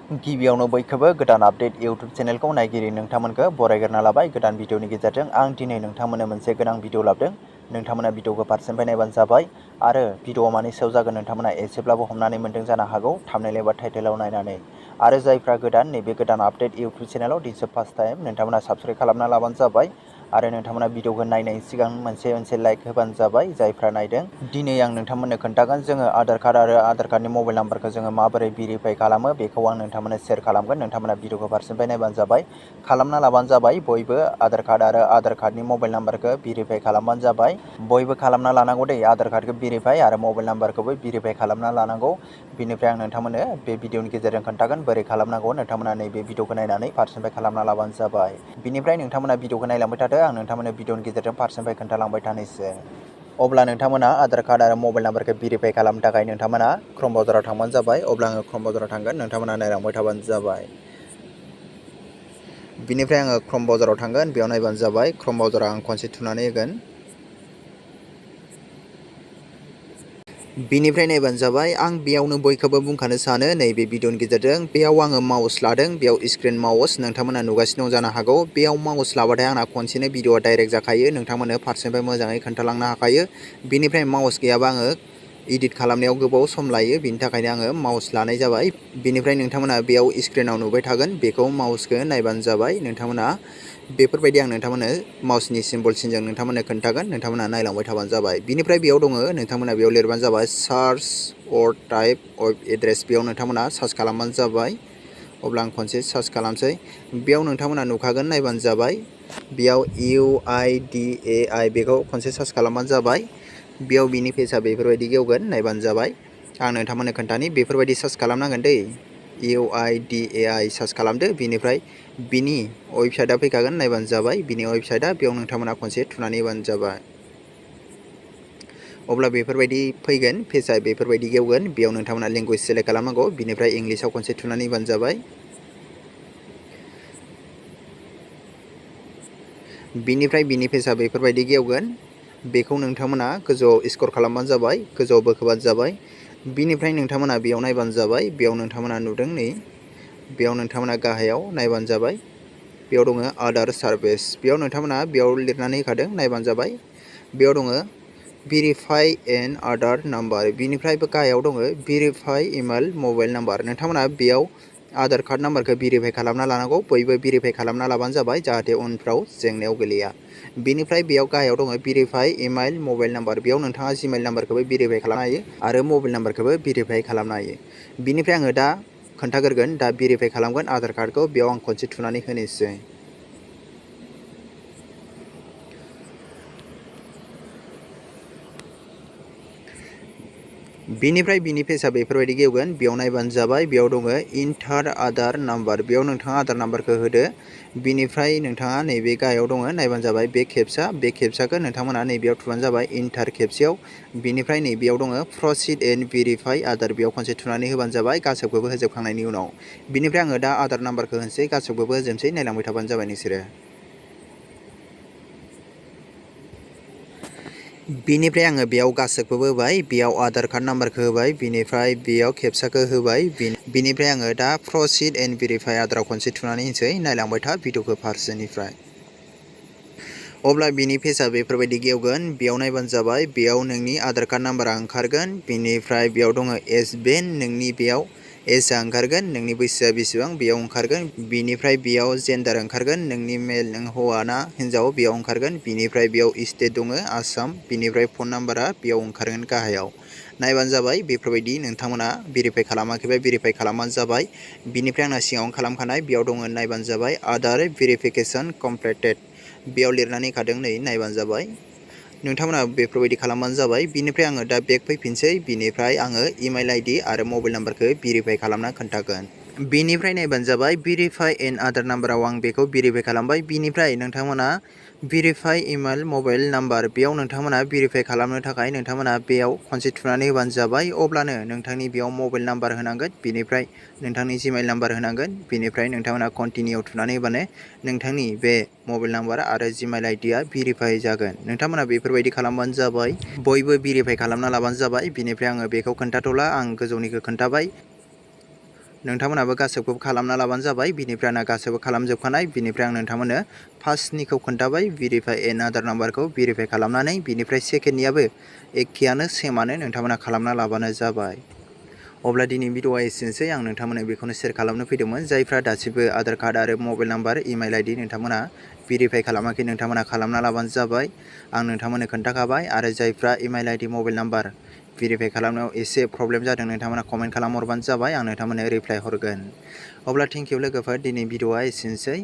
गिबियावनो बयखौबो गोदान आपडेट इउट्यूब चेनेलखौ नायगिरि नोंथांमोनखौ बरायग्रोना लाबाय। गोदान भिडिअनि गेजेरजों आं दिनै नोंथांमोननो मोनसे गोनां भिडिअ लाबोदों। नोंथांमोना भिडिअखौ फारसेनिफ्राय नायबानो जाबाय आरो भिडिअआ मानि सायाव जागोन नोंथांमोना एसेब्लाबो हमनानै मोन्दों जानो हागौ थाम्बनेल एबा टाइटेलाव नायनानै। आरो जायफ्रा गोदान नैबे गोदान आपडेट इउट्यूब चेनेलाव दिस फार्स्ट टाइम नोंथांमोना साबस्क्राइब खालामना लाबानो जाबाय आरो नोंथांमोना भिडिअखौ नायनायनि सिगां मोनसे लाइक होबानो जाबाय जायफ्रा नायदों। दिनै आं नोंथांमोननो खोन्थागोन जोङो आधार कार्ड आरो आधार कार्डनि मबाइल नाम्बारखौ जोङो माबोरै भेरिफाइ खालामो बेखौ आं नोंथांमोननो शेयार खालामगोन। नोंथांमोना भिडिअखौ फारसेनिफ्राय नायबानो जाबाय, खालामना लाबानो जाबाय। बयबो आधार कार्ड आरो आधार कार्डनि मबाइल नाम्बारखौ भेरिफाइ खालामबानो जाबाय। बयबो खालामना लानांगौ दै, आधार कार्डखौ भेरिफाइ आरो मबाइल नाम्बारखौबो भेरिफाइ खालामना लानांगौ। बिनिफ्राय आं नोंथांमोननो बे भिडिअनि गेजेरजों खोन्थागोन बोरै खालामनांगौ। नोंथांमोना नैबे भिडिअखौ नायनानै फारसेनिफ्राय खालामना लाबानो जाबाय। बिनिफ्राय नोंथांमोना भिडिअखौ नायलांबाय थादो, आं नोंथांमोननो भिडिअनि गेजेरजों फारसेनिफ्राय खोन्थालांबाय थानोसै। अब्ला नोंथांमोना आधार कार्ड आरो मबाइल नाम्बारखौ भेरिफाइ खालामनो थाखाय नोंथांमोना क्रोम ब्राउजाराव थांबानो जाबाय। अब्ला आङो क्रोम ब्राउजाराव थांगोन, नोंथांमोना नायलांबाय थाबानो जाबाय। बिनिफ्राय आङो क्रोम ब्राउजाराव थांगोन, बेयाव नायबानो जाबाय। क्रोम ब्राउजाराव आं खनसे थुनानै होगोन। बिनिफ्राय नायबानो जाबाय। आं बेयावनो बयखौबो बुंखानो सानो नैबे भिडिअनि गेजेरजों, बेयाव आङो माउस लादों, बेयाव स्क्रिन माउस नोंथांमोना नुगासिनो दं जानो हागौ। बेयाव माउस लाबाथाय आंना खनसेनो भिडिअआ डाइरेक्ट जाखायो, नोंथांमोननो फारसेनिफ्राय मोजाङै खोन्थालांनो हाखायो। बिनिफ्राय माउस गैयाबा आङो इडिट खालामनायाव गोबाव सम लायो, बिनि थाखायनो आङो माउस लानाय जाबाय। बिनिफ्राय नोंथांमोना बेयाव स्क्रिनाव नुबाय थागोन, बेखौ माउसखौ नायबानो जाबाय। नोंथांमोना बेफोरबायदि आं नोंथांमोननो माउसनि सिम्बलसिनजों नोंथांमोननो खोन्थागोन, नोंथांमोना नायलांबाय थाबानो जाबाय। बिनिफ्राय बेयाव दङ, नोंथांमोना बेयाव लिरबानो जाबाय सार्च अर टाइप अफ एड्रेस। बेयाव नोंथांमोना सार्च खालामबानो जाबाय। अब्ला आं खनसे सार्च खालामसै। बेयाव नोंथांमोना नुखागोन, नायबानो जाबाय। बेयाव UIDAI बेखौ खनसे सार्च खालामबानो जाबाय। बेयाव बिनि पेजआ बेफोरबायदि गेवगोन, नायबानो जाबाय। आं नोंथांमोननो खोन्थानि बेफोरबायदि सार्च खालामनांगोन दै, UIDAI सार्च खालामदो। बिनिफ्राय बिनि वेबसाइटआ फैखागोन, नायबानो जाबाय। बिनि वेबसाइटआ बेयाव नोंथांमोना खनसे थुनानै होबानो जाबाय। अब्ला बेफोरबायदि फैगोन, पेजआ बेफोरबायदि गेवगोन। बेयाव नोंथांमोना लेंगुवेज सेलेक्ट खालामनांगौ, बिनिफ्राय इंलिसाव खनसे थुनानै होबानो जाबाय। बिनिफ्राय बिनि पेजआ बेफोरबायदि गेवगोन, बेखौ नोंथांमोना गोजौआव स्क्रल खालामबानो जाबाय, गोजौआव बोखोबानो जाबाय। बिनिफ्राय नोंथांमोना बेयाव नायबानो जाबाय। बेयाव नोंथांमोना नुदों नै, बेयाव नोंथांमोना गाहायाव नायबानो जाबाय। बेयाव दङ आधार सार्भिस, बेयाव नोंथांमोना बेयाव लिरनानै होखादों, नायबानो जाबाय। बेयाव दङ भेरिफाइ एन आधार नाम्बार, बिनिफ्रायबो गाहायाव दङ भेरिफाइ इमेल मबाइल नाम्बार। नोंथांमोना बेयाव आधार कार्ड नाम्बारखौ भेरिफाइ खालामना लानांगौ, बयबो भेरिफाइ खालामना लाबानो जाबाय, जाहाथे उनफ्राव जेंनायाव गोलैया। बिनिफ्राय बेयाव गाहायाव दङ भेरिफाइ इमेल मबाइल नाम्बार, बेयाव नोंथाङा जिमेल नाम्बारखौबो भेरिफाइ खालामनो हायो आरो मबाइल नाम्बारखौबो भेरिफाइ खालामनो हायो। बिनिफ्राय आङो दा खोन्थाग्रोगोन, दा भेरिफाइ खालामगोन आधार कार्डखौ। बेयाव आं खनसे थुनानै होनोसै। बिनिफ्राय बिनि पेजआ बेफोरबायदि गेवगोन, बेयाव नायबानो जाबाय। बेयाव दङ इन्टार आधार नाम्बार, बेयाव नोंथाङा आधार नाम्बारखौ होदो। बिनिफ्राय नोंथाङा नैबे गाहायाव दङ, नायबानो जाबाय बे खेबसाखौ नोंथांमोना नैबेयाव थुबानो जाबाय, इन्टार खेबसेयाव। बिनिफ्राय नैबेयाव दङ प्रसिड एन्ड भेरिफाइ आधार, बेयाव खनसे थुनानै होबानो जाबाय, गासैखौबो होजोबखांनायनि उनाव। बिनिफ्राय आङो दा आधार नाम्बारखौ होनोसै, गासैखौबो होजोबनोसै, नायलांबाय थाबानो जाबाय नोंसोरो। बिनिफ्राय आङो बेयाव गासैखौबो होबाय, बेयाव आधार कार्ड नाम्बारखौ होबाय, बिनिफ्राय बेयाव खेबसाखौ होबाय। बिनिफ्राय आङो दा प्रसिड एन्ड भेरिफाइ आधाराव खनसे थुनानै होनोसै, नायलांबाय था भिडिअखौ फारसेनिफ्राय। अब्ला बिनि पेजआ बेफोरबायदि गेवगोन, बेयाव नायबानो जाबाय। बेयाव नोंनि आधार कार्ड नाम्बारा ओंखारगोन। बिनिफ्राय बेयाव दङ एज बेन, नोंनि बेयाव एजआ ओंखारगोन, नोंनि बैसोआ बेसेबां बेयाव ओंखारगोन। बिनिफ्राय बेयाव जेन्डार ओंखारगोन, नोंनि मेल, नों हौवा ना हिन्जाव बेयाव ओंखारगोन। बिनिफ्राय बेयाव स्टेट दङ आसाम, बिनिफ्राय फन नाम्बारा बेयाव ओंखारगोन गाहायाव। नायबानो जाबाय। बेफोरबायदि नोंथांमोना भेरिफाइ खालामाखैबा भेरिफाइ खालामबानो जाबाय। बिनिफ्राय आंना सिगाङावनो खालामखानाय, बेयाव दङ, नायबानो जाबाय आधार भेरिफिकेसन कमप्लिटेड, बेयाव लिरनानै होखादों नै, नायबानो जाबाय। नोंथांमोना बेफोरबायदि खालामबानो जाबाय। बिनिफ्राय आङो दा बेक फैफिनसै। बिनिफ्राय आङो इमेल आइडि आरो मबाइल नाम्बारखौ भेरिफाइ खालामना खोन्थागोन। बिनिफ्राय नायबानो जाबाय भेरिफाइ एन आधार नाम्बाराव आं बेखौ भेरिफाइ खालामबाय। बिनिफ्राय नोंथांमोना भेरिफाइ इमेल मबाइल नाम्बार, बेयाव नोंथांमोना भेरिफाइ खालामनो थाखाय नोंथांमोना बेयाव खनसे थुनानै होबानो जाबाय। अब्लानो नोंथांनि बेयाव मबाइल नाम्बार होनांगोन, बिनिफ्राय नोंथांनि जिमेल नाम्बार होनांगोन। बिनिफ्राय नोंथांमोना कन्टिनिउ थुनानै होबानो नोंथांनि बे मबाइल नाम्बार आरो जिमेल आइडिया भेरिफाइ जागोन। नोंथांमोना बेफोरबायदि खालामबानो जाबाय, बयबो भेरिफाइ खालामना लाबानो जाबाय। बिनिफ्राय आङो बेखौ खोन्थाथ'ला, आं गोजौनिखौ खोन्थाबाय। नोंथांमोनाबो गासैखौबो खालामना लाबानो जाबाय। बिनिफ्राय आंना गासैबो खालामजोबखानाय। बिनिफ्राय आं नोंथांमोननो फार्स्टनिखौ खोन्थाबाय भेरिफाइ एन आधार नाम्बारखौ भेरिफाइ खालामनानै, बिनिफ्राय सेकेन्डनियाबो एखेयानो सेमानो नोंथांमोना खालामना लाबानो जाबाय। अब्ला दिनै भिडिअआ एसेनोसै। आं नोंथांमोननो बेखौनो शेयार खालामनो फैदोंमोन। जायफ्रा दासिमबो आधार कार्ड आरो मबाइल नाम्बार, इमेल आइडि नोंथांमोना भेरिफाइ खालामाखै, नोंथांमोना खालामना लाबानो जाबाय। आं नोंथांमोननो खोन्थाखाबाय। आरो जायफ्रा email ID, mobile number verify खालामनायाव एसे प्रब्लेम जादों, नोंथांमोना कमेन्ट खालामहरबानो जाबाय। आं नोंथांमोननो रिप्लाइ हरगोन। अब्ला थेंक इउ लोगोफोर, दिनै भिडिअआ एसेनोसै।